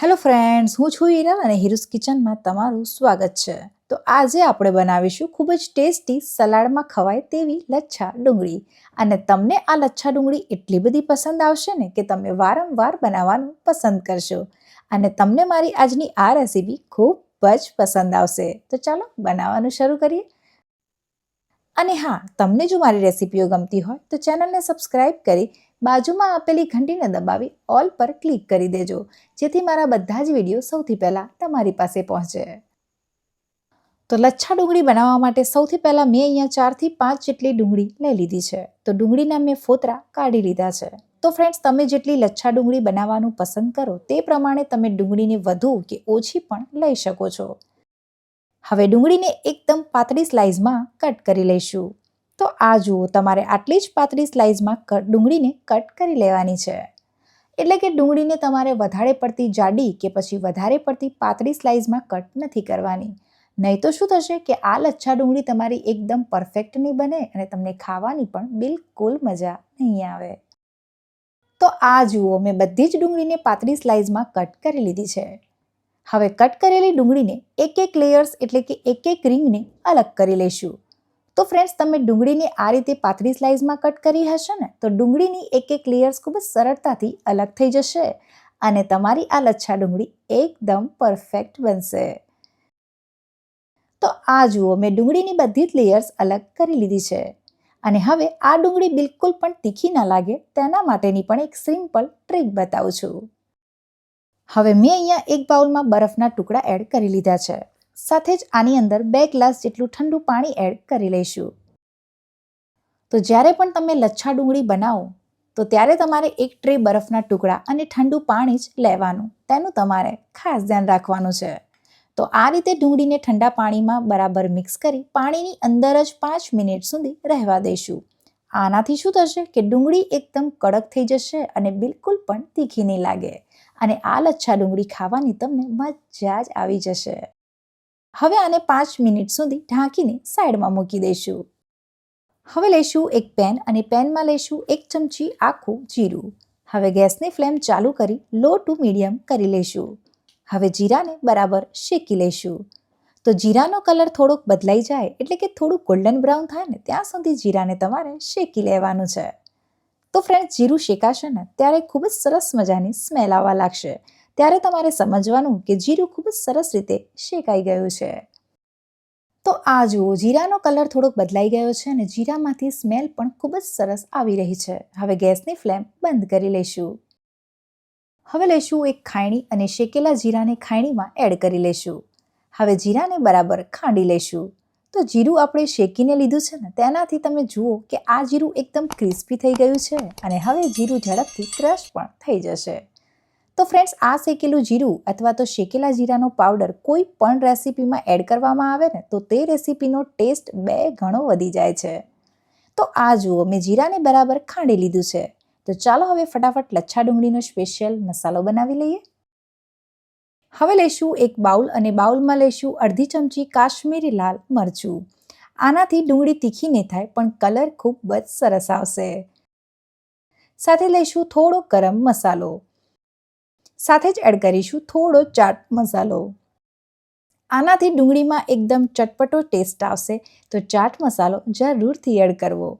Hello friends, હું છું હિરલ અને હિરુસ કિચનમાં તમારું સ્વાગત છે. તો આજે આપણે બનાવીશું ખૂબ જ ટેસ્ટી સલાડમાં ખવાય તેવી લચ્છા ડુંગળી. અને તમને આ લચ્છા ડુંગળી એટલી બધી પસંદ આવશે ને કે તમે વારંવાર બનાવવાનું પસંદ કરશો. અને તમને મારી આજની આ રેસીપી ખૂબ જ પસંદ આવશે. તો ચાલો બનાવવાનું શરૂ કરીએ. અને હા, તમને જો મારી રેસીપીઓ ગમતી હોય તો ચેનલને સબસ્ક્રાઇબ કરી બાજુમાં આપેલી ઘંટીને દબાવી ઓલ પર ક્લિક કરી દેજો, જેથી મારા બધા જ વિડીયો સૌથી પહેલાં તમારી પાસે પહોંચે. તો લચ્છા ડુંગળી બનાવવા માટે સૌથી પહેલાં મેં અહીંયા 4 થી 5 જેટલી ડુંગળી લઈ લીધી છે. તો ડુંગળીના મેં ફોતરા કાઢી લીધા છે. તો ફ્રેન્ડ્સ, તમે જેટલી લચ્છા ડુંગળી બનાવવાનું પસંદ કરો તે પ્રમાણે તમે ડુંગળીને વધુ કે ઓછી પણ લઈ શકો છો. હવે ડુંગળીને એકદમ પાતળી સ્લાઇસમાં કટ કરી લઈશું. તો આ જુઓ, તમારે આટલી જ પાતળી સ્લાઇસમાં ડુંગળીને કટ કરી લેવાની છે. એટલે કે ડુંગળીને તમારે વધારે પડતી જાડી કે પછી વધારે પડતી પાતળી સ્લાઇસમાં કટ નથી કરવાની. નહીં તો શું થશે કે આ લચ્છા ડુંગળી તમારી એકદમ પરફેક્ટ નહીં બને અને તમને ખાવાની પણ બિલકુલ મજા નહીં આવે. તો આ જુઓ, મેં બધી જ ડુંગળીને પાતળી સ્લાઇસમાં કટ કરી લીધી છે. હવે કટ કરેલી ડુંગળીને એક એક લેયર્સ એટલે કે એક એક રીંગને અલગ કરી લઈશું. તો ફ્રેન્ડ્સ, તમે ડુંગળીને આ રીતે પાતળી સ્લાઇસમાં કટ કરી હશે ને તો ડુંગળીની એક એક લેયર્સ ખૂબ જ સરળતાથી અલગ થઈ જશે અને તમારી આ લચ્છા ડુંગળી એકદમ પરફેક્ટ બનશે. તો આ જુઓ, મેં ડુંગળીની બધી જ લેયર્સ અલગ કરી લીધી છે. અને હવે આ ડુંગળી બિલકુલ પણ તીખી ના લાગે તેના માટેની પણ એક સિમ્પલ ટ્રીક બતાવું છું. હવે મેં અહીંયા એક બાઉલમાં બરફના ટુકડા એડ કરી લીધા છે. સાથે જ આની અંદર 2 ગ્લાસ જેટલું ઠંડુ પાણી એડ કરી લઈશું. તો જ્યારે પણ તમે લચ્છા ડુંગળી બનાવો તો ત્યારે તમારે એક ટ્રે બરફના ટુકડા અને ઠંડુ પાણી જ લેવાનું. તેનું તમારે ખાસ ધ્યાન રાખવાનું છે. તો આ રીતે ડુંગળીને ઠંડા પાણીમાં બરાબર મિક્સ કરી પાણીની અંદર જ 5 મિનિટ સુધી રહેવા દઈશું. આનાથી શું થશે કે ડુંગળી એકદમ કડક થઈ જશે અને બિલકુલ પણ તીખી નહીં લાગે. અને આ લચ્છા ડુંગળી ખાવાની તમને મજા જ આવી જશે. હવે આને 5 મિનિટ સુધી ઢાંકીને સાઈડમાં મૂકી દઈશું. હવે લઈશું એક પેન અને પેનમાં લઈશું 1 ચમચી આખું જીરું. હવે ગેસની ફ્લેમ ચાલુ કરી લો ટુ મીડિયમ કરી લઈશું. હવે જીરાને બરાબર શેકી લઈશું. તો જીરાનો કલર થોડોક બદલાઈ જાય એટલે કે થોડું ગોલ્ડન બ્રાઉન થાય ને ત્યાં સુધી જીરાને તમારે શેકી લેવાનું છે. તો ફ્રેન્ડ્સ, જીરું શેકાશે ને ત્યારે ખૂબ જ સરસ મજાની સ્મેલ આવવા લાગશે. ત્યારે તમારે સમજવાનું કે જીરું ખૂબ જ સરસ રીતે શેકાઈ ગયું છે. તો આ જુઓ, જીરાનો કલર થોડોક બદલાઈ ગયો છે અને જીરામાંથી સ્મેલ પણ ખૂબ જ સરસ આવી રહી છે. હવે ગેસની ફ્લેમ બંધ કરી લઈશું. હવે લઈશું એક ખાયણી અને શેકેલા જીરાને ખાયણીમાં એડ કરી લઈશું. હવે જીરાને બરાબર ખાંડી લઈશું. તો જીરું આપણે શેકીને લીધું છે ને તેનાથી તમે જુઓ કે આ જીરું એકદમ ક્રિસ્પી થઈ ગયું છે અને હવે જીરું ઝડપથી ક્રશ પણ થઈ જશે. તો ફ્રેન્ડ્સ, આ શેકેલું જીરું અથવા તો શેકેલા જીરાનો પાવડર કોઈ પણ રેસીપીમાં એડ કરવામાં આવે ને તો તે રેસીપીનો ટેસ્ટ 2 ગણો વધી જાય છે. તો આ જુઓ, મેં જીરાને બરાબર ખાંડી લીધું છે. તો ચાલો હવે ફટાફટ લચ્છા ડુંગળીનો સ્પેશિયલ મસાલો બનાવી લઈએ. હવે લઈશું એક બાઉલ અને બાઉલમાં લઈશું અડધી ચમચી કાશ્મીરી લાલ મરચું. આનાથી ડુંગળી તીખી નહીં થાય પણ કલર ખૂબ જ સરસ આવશે. સાથે લઈશું થોડો ગરમ મસાલો. સાથે જ એડ કરીશું થોડો ચાટ મસાલો. આનાથી ડુંગળીમાં એકદમ ચટપટો ટેસ્ટ આવશે, તો ચાટ મસાલો જરૂરથી એડ કરવો.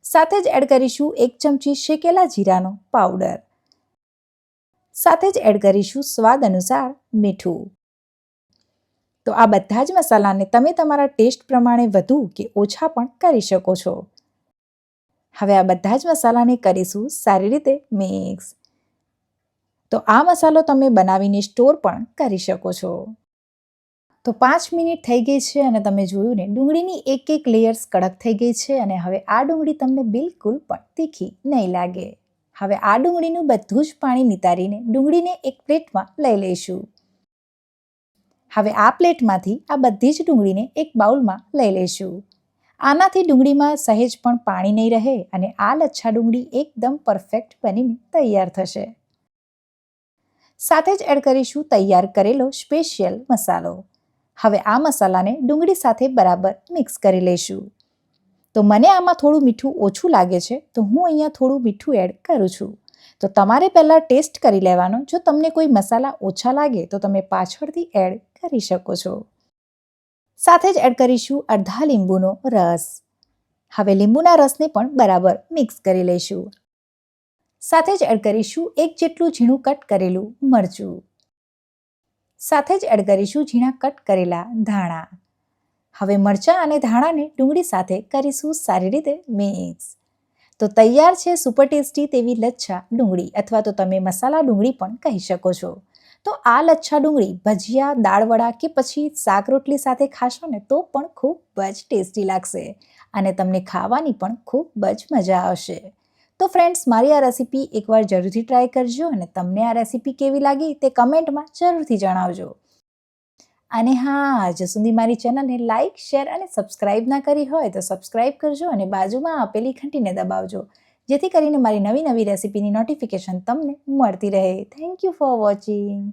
સાથે જ એડ કરીશું 1 ચમચી શેકેલા જીરાનો પાવડર. સાથે જ એડ કરીશું સ્વાદ અનુસાર મીઠું. તો આ બધા જ મસાલાને તમે તમારા ટેસ્ટ પ્રમાણે વધુ કે ઓછા પણ કરી શકો છો. હવે આ બધા જ મસાલાને કરીશું સારી રીતે મિક્સ. તો આ મસાલો તમે બનાવીને સ્ટોર પણ કરી શકો છો. તો 5 મિનિટ થઈ ગઈ છે અને તમે જોયું ને ડુંગળીની એક એક લેયર્સ કડક થઈ ગઈ છે અને હવે આ ડુંગળી તમને બિલકુલ પણ તીખી નહીં લાગે. હવે આ ડુંગળીનું બધું જ પાણી નિતારીને ડુંગળીને એક પ્લેટમાં લઈ લઈશું. હવે આ પ્લેટમાંથી આ બધી જ ડુંગળીને એક બાઉલમાં લઈ લઈશું. આનાથી ડુંગળીમાં સહેજ પણ પાણી નહીં રહે અને આ લચ્છા ડુંગળી એકદમ પરફેક્ટ બનીને તૈયાર થશે. સાથે જ એડ કરીશું તૈયાર કરેલો સ્પેશિયલ મસાલો. હવે આ મસાલાને ડુંગળી સાથે બરાબર મિક્સ કરી લઈશું. તો મને આમાં થોડું મીઠું ઓછું લાગે છે તો હું અહીંયા થોડું મીઠું એડ કરું છું. તો તમારે પહેલાં ટેસ્ટ કરી લેવાનો. જો તમને કોઈ મસાલા ઓછા લાગે તો તમે પાછળથી એડ કરી શકો છો. સાથે જ એડ કરીશું અડધા લીંબુનો રસ. હવે લીંબુના રસને પણ બરાબર મિક્સ કરી લઈશું. સાથે જ એડ કરીશું 1 જેટલું ઝીણું કટ કરેલું મરચું. સાથે જ એડ કરીશું ઝીણા કટ કરેલા ધાણા. હવે મરચાં અને ધાણાને ડુંગળી સાથે કરીશું સારી રીતે મિક્સ. તો તૈયાર છે સુપર ટેસ્ટી તેવી લચ્છા ડુંગળી, અથવા તો તમે મસાલા ડુંગળી પણ કહી શકો છો. તો આ લચ્છા ડુંગળી ભજીયા, દાળવડા કે પછી શાક રોટલી સાથે ખાશો ને તો પણ ખૂબ જ ટેસ્ટી લાગશે અને તમને ખાવાની પણ ખૂબ જ મજા આવશે. તો ફ્રેન્ડ્સ, મારી આ રેસીપી એકવાર જરૂરથી ટ્રાય કરજો અને તમને આ રેસીપી કેવી લાગી તે કમેન્ટમાં જરૂરથી જણાવજો. અને હા, હજુ સુધી મારી ચેનલને લાઇક, શેર અને સબસ્ક્રાઇબ ના કરી હોય તો સબસ્ક્રાઇબ કરજો અને બાજુમાં આપેલી ઘંટીને દબાવજો, જેથી કરીને મારી નવી નવી રેસીપીની નોટિફિકેશન તમને મળતી રહે. Thank you for watching.